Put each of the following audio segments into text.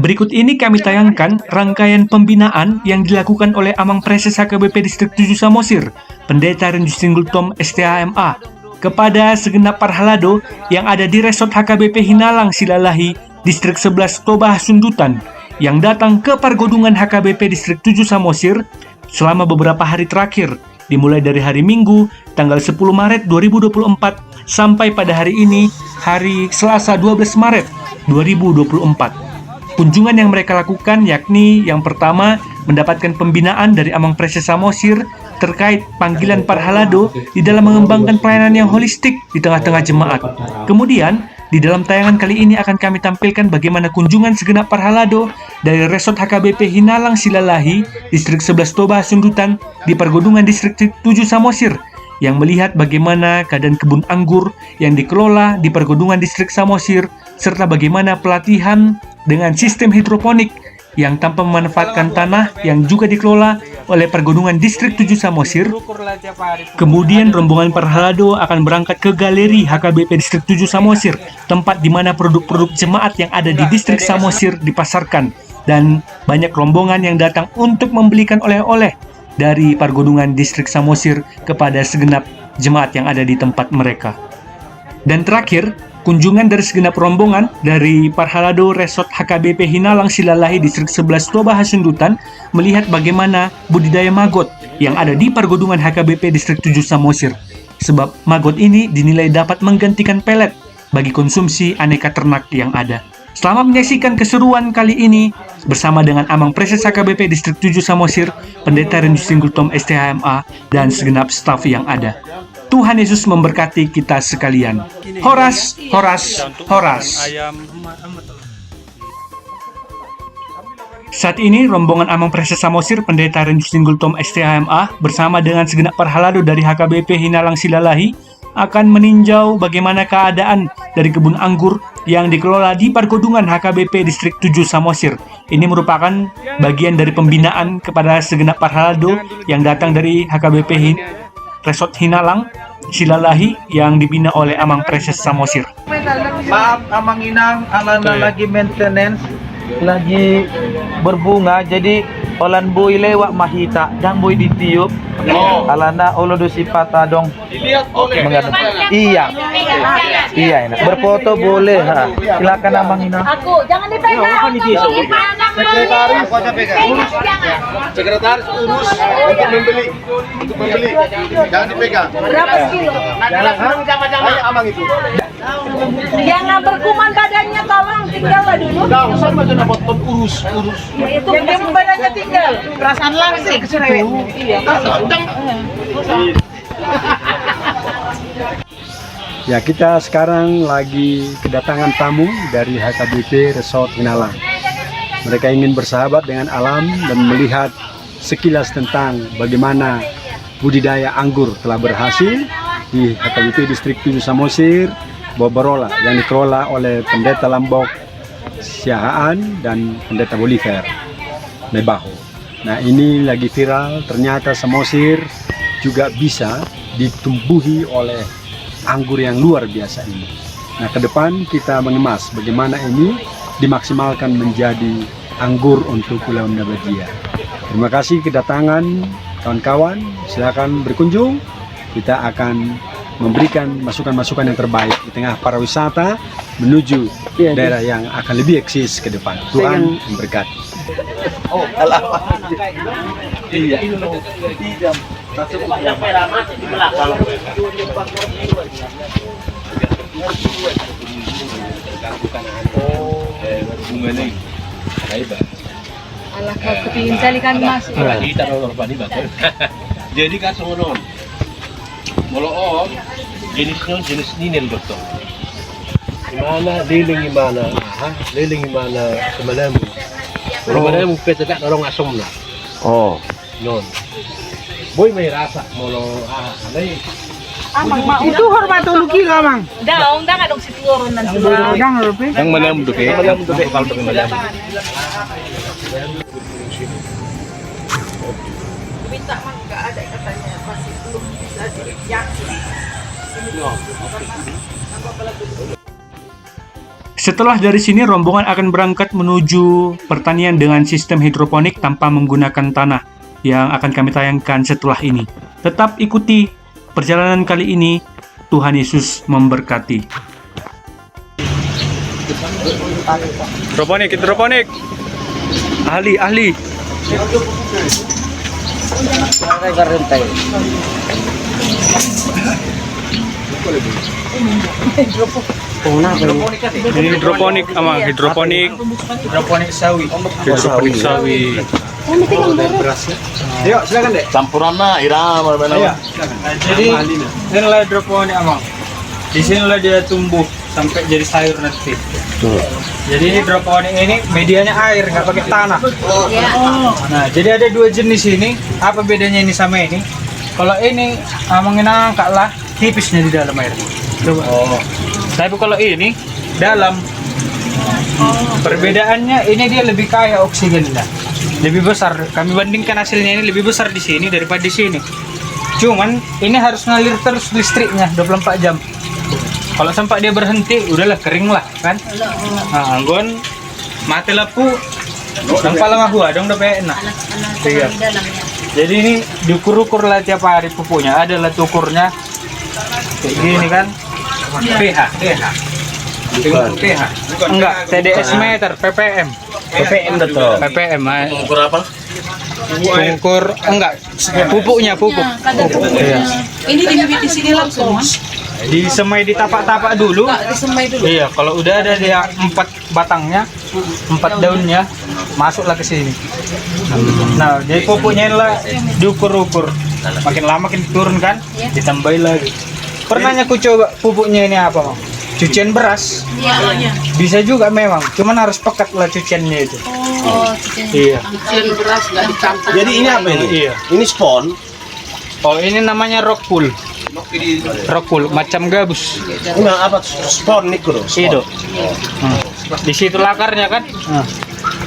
Berikut ini kami tayangkan rangkaian pembinaan yang dilakukan oleh Amang Preses HKBP Distrik 7 Samosir, Pendeta Renju Singgultom STHMA, kepada segenap parhalado yang ada di Resort HKBP Hinalang Silalahi, Distrik 11 Toba Sundutan, yang datang ke Pargodungan HKBP Distrik 7 Samosir selama beberapa hari terakhir, dimulai dari hari Minggu, tanggal 10 Maret 2024, sampai pada hari ini, hari Selasa 12 Maret 2024. Kunjungan yang mereka lakukan yakni yang pertama, mendapatkan pembinaan dari Amang Preses Samosir terkait panggilan parhalado di dalam mengembangkan pelayanan yang holistik di tengah-tengah jemaat. Kemudian, di dalam tayangan kali ini akan kami tampilkan bagaimana kunjungan segenap parhalado dari Resort HKBP Hinalang Silalahi, Distrik 11 Toba Sundutan di Pargodungan Distrik 7 Samosir, yang melihat bagaimana keadaan kebun anggur yang dikelola di Pargodungan Distrik Samosir, serta bagaimana pelatihan dengan sistem hidroponik yang tanpa memanfaatkan tanah yang juga dikelola oleh Pargodungan Distrik 7 Samosir. Kemudian rombongan parhalado akan berangkat ke galeri HKBP Distrik 7 Samosir, tempat di mana produk-produk jemaat yang ada di Distrik Samosir dipasarkan, dan banyak rombongan yang datang untuk membelikan oleh-oleh dari Pargodungan Distrik Samosir kepada segenap jemaat yang ada di tempat mereka. Dan terakhir, kunjungan dari segenap rombongan dari Parhalado Resort HKBP Hinalang Silalahi Distrik 11 Toba Sundutan melihat bagaimana budidaya maggot yang ada di Pargodungan HKBP Distrik 7 Samosir. Sebab maggot ini dinilai dapat menggantikan pelet bagi konsumsi aneka ternak yang ada. Selamat menyaksikan keseruan kali ini bersama dengan Amang Preses HKBP Distrik 7 Samosir, Pendeta Renju Singgultom STHMA, dan segenap staf yang ada. Tuhan Yesus memberkati kita sekalian. Horas, horas, horas. Saat ini, rombongan Amang Preses Samosir, Pendeta Renju Singgultom STHMA, bersama dengan segenap parhalado dari HKBP Hinalang Silalahi, akan meninjau bagaimana keadaan dari kebun anggur yang dikelola di Pargodungan HKBP Distrik 7 Samosir. Ini merupakan bagian dari pembinaan kepada segenap parhalado yang datang dari HKBP Resort Hinalang Silalahi yang dibina oleh Amang Preses Samosir. Maaf, Amang Inang, alana lagi maintenance, lagi berbunga, jadi olan boy lewat mahita dan boy ditiup. Alana olo dosipata dong. Dilihat oleh Iya. Iya, enak. Berfoto boleh, ha. Silakan Amang Inang. Aku jangan dipegang. sekretaris, sekretaris urus untuk membeli, jangan dipegang. Berapa kilo? Jangan Amang itu. Jangan berkuman badannya, tolong tinggallah dulu. Kau sama sudah potong urus. Itu yang badannya tinggal. Perasaan langsing keserewet. Iya. Ya, kita sekarang lagi kedatangan tamu dari HKBP Resort Hinalang. Mereka ingin bersahabat dengan alam dan melihat sekilas tentang bagaimana budidaya anggur telah berhasil di HKBP Distrik 7 Samosir, Bobarola, yang dikelola oleh Pendeta Lambok Siahaan dan Pendeta Bolivar Mebaho. Nah, ini lagi viral, ternyata Samosir juga bisa ditumbuhi oleh anggur yang luar biasa ini. Nah, ke depan kita mengemas bagaimana ini dimaksimalkan menjadi anggur untuk Pulau Nabajia. Terima kasih kedatangan kawan-kawan, silakan berkunjung. Kita akan memberikan masukan-masukan yang terbaik di tengah para wisata menuju daerah yang akan lebih eksis ke depan. Tuhan memberkati. Oh, alamak. Iya. Tidak. Alah, kau kepingin kali kan mas. Jadi kan songonon. Molo jenisnya jenis ninil betul. Gimana liling gimana? Liling gimana semalam? Semalam kita tak dorong asam lah. Oh. Non. Boy may rasa molo alay. Amang mau. Itu hormat dulu kilo, Mang. Daong dah kadang si turun nanti. Jangan lupa. Yang malam duke, kalau duke malam. Minta mang nggak ada katanya masih belum bisa yakin. Setelah dari sini, rombongan akan berangkat menuju pertanian dengan sistem hidroponik tanpa menggunakan tanah yang akan kami tayangkan setelah ini. Tetap ikuti perjalanan kali ini. Tuhan Yesus memberkati. Hidroponik. Ahli. Ini hidroponik sawi. Yuk, silakan deh. Campurannya irama Iya. Jadi inilah hidroponik Amang. Di sinilah dia tumbuh sampai jadi sayur nanti. Jadi hidroponik ini medianya air, nggak pakai tanah. Nah, jadi ada dua jenis ini. Apa bedanya ini sama ini? Kalau ini Amang angkat lah tipisnya di dalam air. Coba. Tapi kalau ini dalam. Perbedaannya ini dia lebih kaya oksigennya. Lebih besar. Kami bandingkan hasilnya ini lebih besar di sini daripada di sini. Cuman ini harus ngalir terus listriknya 24 jam. Kalau sampai dia berhenti, udahlah kering lah kan. Nah, anggon mati lampu. Tanpa lama gua dong udah enak. Iya. Jadi ini diukur-ukur lah tiap hari pupuknya. Ada lah ukurnya. Kayak gini kan. pH. Enggak, TDS meter, ppm. PPM betul. ppm. Ukur apa? Ukur enggak pupuknya. Iya. Ini dibibit di sini langsung, Mas. Disemai di tapak-tapak dulu. Disemai dulu. Iya, kalau udah ada dia 4 batangnya, 4 daunnya, masuklah ke sini. Nah, jadi pupuknya lah diukur-ukur. Makin lama makin turun kan, ditambahin lagi. Pernahnya aku coba pupuknya ini apa, Bang? Cucian beras. Iya. Bisa juga memang, cuman harus pekat lah cuciannya itu. Iya. Cucian beras nggak dicampur. Jadi ini apa ini? Iya. Ini spon. Oh, ini namanya rockwool. Rockwool, macam gabus. Ini apa? Spon itu. Itu. Di situ lakarnya kan.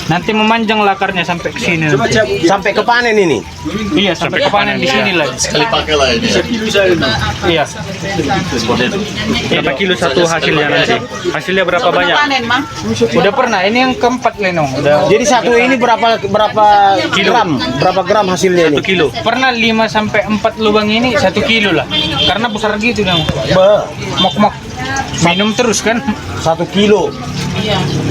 Nanti memanjang lakarnya sampai ke sini. nanti. Sampai ke panen ini. Iya, sampai ke panen di sini lagi. Sekali pakai lah ini. Iya. Berapa kilo satu hasilnya nanti? Hasilnya berapa banyak? Panen, Mang. Udah pernah. Ini yang keempat Lenong. Udah Jadi satu ini berapa gram? Berapa gram hasilnya 1 ini? kilo. Pernah 5 sampai 4 lubang ini 1 kilo lah. Karena besar gitu dong. Mok-mok. Minum terus kan? 1 kilo.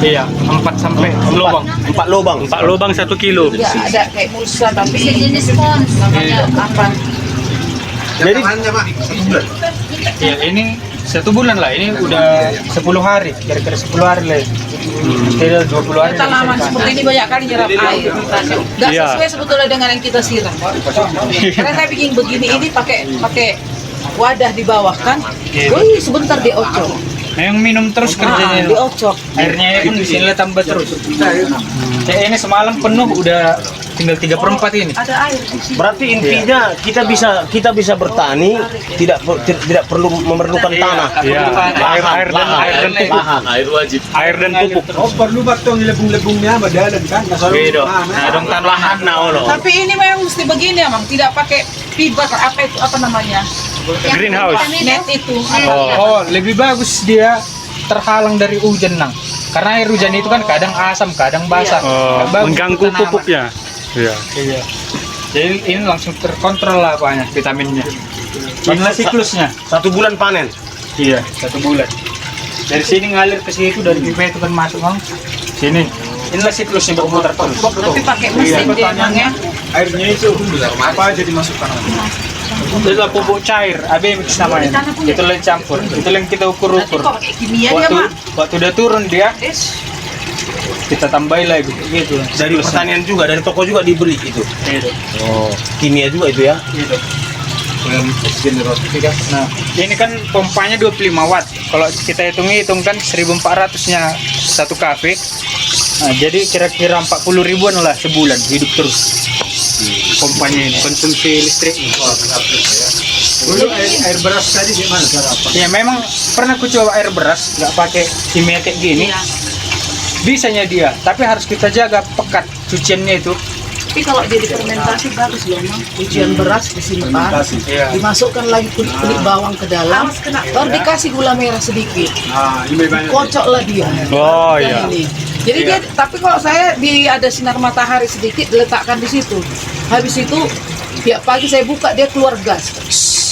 Iya, 4 sampai lubang. 4 lubang. 4 lubang 1 kilo. Ya ada kayak pulsa tapi jenis spons namanya apa? Jadi Iya, ini 1 bulan lah. Ini udah 10 hari. Kira-kira 10 hari lah. Tidak 20 hari. Tanaman seperti ini banyak kali nyerap air. Nggak Iya. sesuai sebetulnya dengan yang kita siram. Karena saya bikin begini ini pakai wadah di bawah kan. Wih, sebentar diocok. Nah, yang minum terus kerjanya. Diocok. Airnya pun di sini tambah terus. Ini semalam penuh udah tinggal 3/4 ini. Ada air di sini. berarti intinya kita bisa bertani tidak perlu memerlukan tanah. Iya. Air dan pupuk. Air wajib. Air dan pupuk. Oh, perlu baktong lebung-lebungnya badalan kan? Gitu. Nah, dong Lahan nah loh. Tapi ini memang mesti begini, Mang. Tidak pakai pipa apa itu apa namanya? Greenhouse. Net itu. Oh, lebih bagus dia terhalang dari hujan nang. Karena air hujan itu kan kadang asam, kadang basah. Nggak bagus mengganggu untuk tanaman. pupuknya. Iya. Iya. Jadi ini langsung terkontrol lah apanya, vitaminnya. Inilah siklusnya. 1 bulan panen. Iya, 1 bulan. Dari sini ngalir ke situ, dari pipa itu kan masuk Mang. Sini. Inilah siklusnya berputar terus. Tapi pakai mesin dia, Mang ya. Airnya itu apa aja dimasukkan? Itulah pupuk cair, ABMX namanya. Itulah yang campur. Itulah yang kita ukur-ukur. Kok pakai kimia dia, Mak? Waktu udah turun dia, kita tambahin lagi. Gitu. Dari pertanian juga, dari toko juga dibeli itu. Gitu. Oh, kimia juga itu ya. Gitu. Nah, ini kan pompanya 25 watt. Kalau kita hitung kan 1400-nya satu kafe. Nah, jadi kira-kira 40 ribuan lah sebulan hidup terus. Pompanya ini konsumsi listrik. Dulu air beras tadi gimana cara apa? Ya memang pernah aku coba air beras nggak pakai kimia kayak gini. Bisanya dia, tapi harus kita jaga pekat cuciannya itu. Tapi kalau dia difermentasi bagus loh, Mang. Cucian beras disimpan, dimasukkan lagi kulit bawang ke dalam, baru dikasih gula merah sedikit. Kocoklah dia. Oh Dan ini. Jadi dia, tapi kalau saya ada sinar matahari sedikit, diletakkan di situ. Habis itu tiap pagi saya buka, dia keluar gas.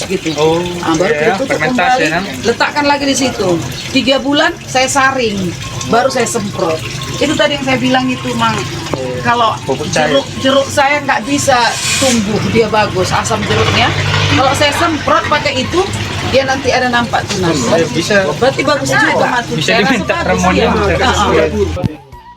Gitu. Baru kita tutup kembali, letakkan lagi di situ. 3 bulan saya saring, baru saya semprot. Itu tadi yang saya bilang itu, Mang. Kalau jeruk saya nggak bisa tumbuh dia bagus asam jeruknya. Kalau saya semprot pakai itu, dia nanti ada nampak tunas. Berarti bagus juga. Bisa diminta remonium.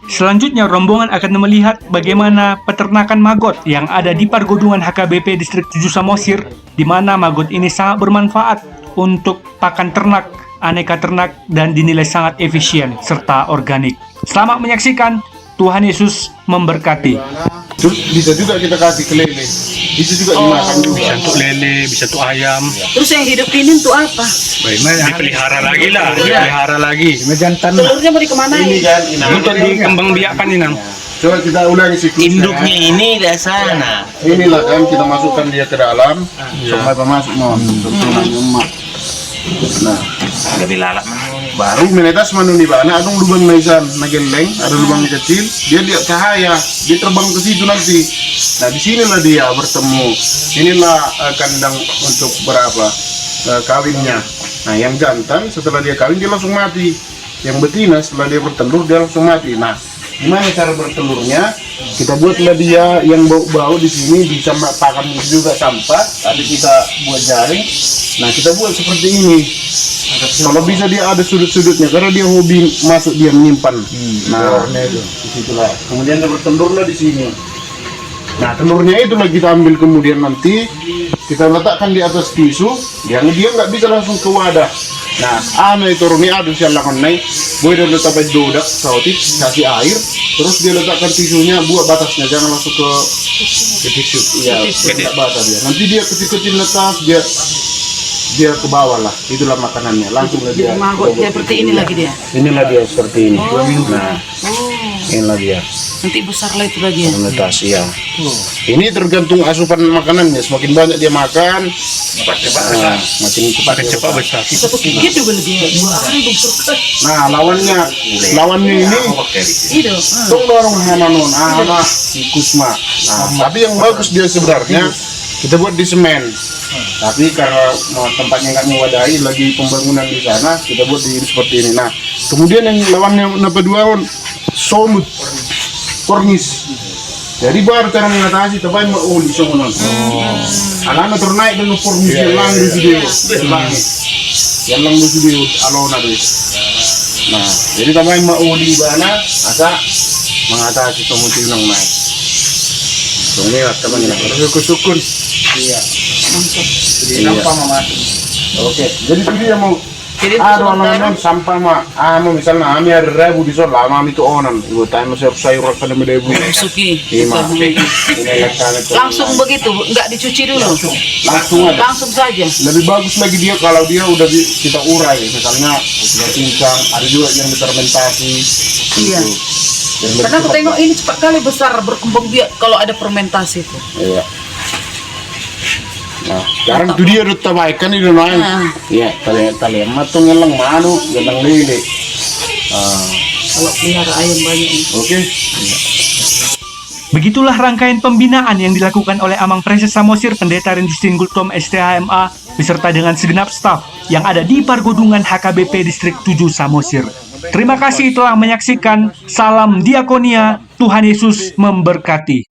Selanjutnya, rombongan akan melihat bagaimana peternakan maggot yang ada di Pargodungan HKBP Distrik 7 Samosir, di mana maggot ini sangat bermanfaat untuk pakan ternak, aneka ternak, dan dinilai sangat efisien serta organik. Selamat menyaksikan, Tuhan Yesus memberkati. Terus bisa juga kita kasih ke lele, bisa juga dimakan juga. Bisa untuk lele, bisa untuk ayam. Terus yang hidup ini untuk apa? Dipelihara lagi lah, dipelihara lagi. Telurnya mau dikemanain? Ini kan, Untuk dikembangbiakan ini, Nang. coba kita ulangi siklusnya. Induknya ini dari sana. Inilah kan kita masukkan dia ke dalam, sampai masuk mau tutupan emak. Nah, Lebih lalak baru menetas manuni bana, ada lubang naisan, nageleng, ada lubang kecil, dia lihat cahaya, dia terbang ke situ nanti. Nah, disinilah dia bertemu. Inilah kandang untuk berapa kawinnya. Nah, yang jantan setelah dia kawin dia langsung mati. Yang betina setelah dia bertelur dia langsung mati. Nah, gimana cara bertelurnya? Kita buatlah dia yang bau-bau di sini, bisa pakan juga sampah. Tadi kita buat jaring. Nah, kita buat seperti ini. Kalau bisa dia ada sudut-sudutnya, karena dia hobi masuk dia menyimpan. Nah, disitulah. Kemudian dia bertelurlah di sini. Nah, telurnya itulah kita ambil kemudian nanti kita letakkan di atas tisu. Dia nggak bisa langsung ke wadah. Nah, itu runi ada siang lakukan naik. Boleh dia letak pada dodak, sautit, kasih air. Terus dia letakkan tisunya, buat batasnya, jangan langsung ke tisu. Iya, tidak batas dia. Nanti dia kecil-kecil letak, dia ke bawah lah, itulah makanannya, langsung dia. Maggot seperti ini lagi dia. Inilah dia seperti ini. Nah, inilah dia. Nanti besar lah itu lagi ya. Fermentasi ya. Ini tergantung asupan makanannya, semakin banyak dia makan, makin cepat besar. Satu gigit juga lebih 2 hari besar. Nah, lawannya ini Itu. tong dorong hananon, kusma. Nah, tapi yang bagus dia sebenarnya kita buat di semen. Tapi karena tempatnya nggak mewadahi lagi pembangunan di sana, kita buat di seperti ini. Nah, kemudian yang lawannya napa dua solut, kornis. Jadi baru cara mengatasi, tapi mau uli somunan. Alana ternaik dengan kornis yang lang di video, yang lang di video alona deh. Nah, jadi tapi mau uli bana, asa mengatasi kemudian naik. Ini teman-teman harus bersyukur. Iya. Jadi sampah mati. Oke, jadi itu dia mau. Ada orang sampah mah, misalnya kami ada ribu di sana, lama itu onan. Ibu tanya masih sayur kalau ada ribu. Suki. Langsung Langsung begitu, nggak dicuci dulu. Langsung saja. Lebih bagus lagi dia kalau dia udah kita urai, misalnya sudah pincang, ada juga yang difermentasi. Iya. Karena aku tengok ini cepat kali besar berkembang biak kalau ada fermentasi itu. Iya. Nah, sekarang itu dia udah tabaikan itu naik. Iya, tali matang yang manu, yang lele. Kalau pelihara ayam banyak ini. Oke. Begitulah rangkaian pembinaan yang dilakukan oleh Amang Preses Samosir Pendeta Justin Gultom STHMA beserta dengan segenap staf yang ada di Pargodungan HKBP Distrik 7 Samosir. Terima kasih telah menyaksikan. Salam Diakonia, Tuhan Yesus memberkati.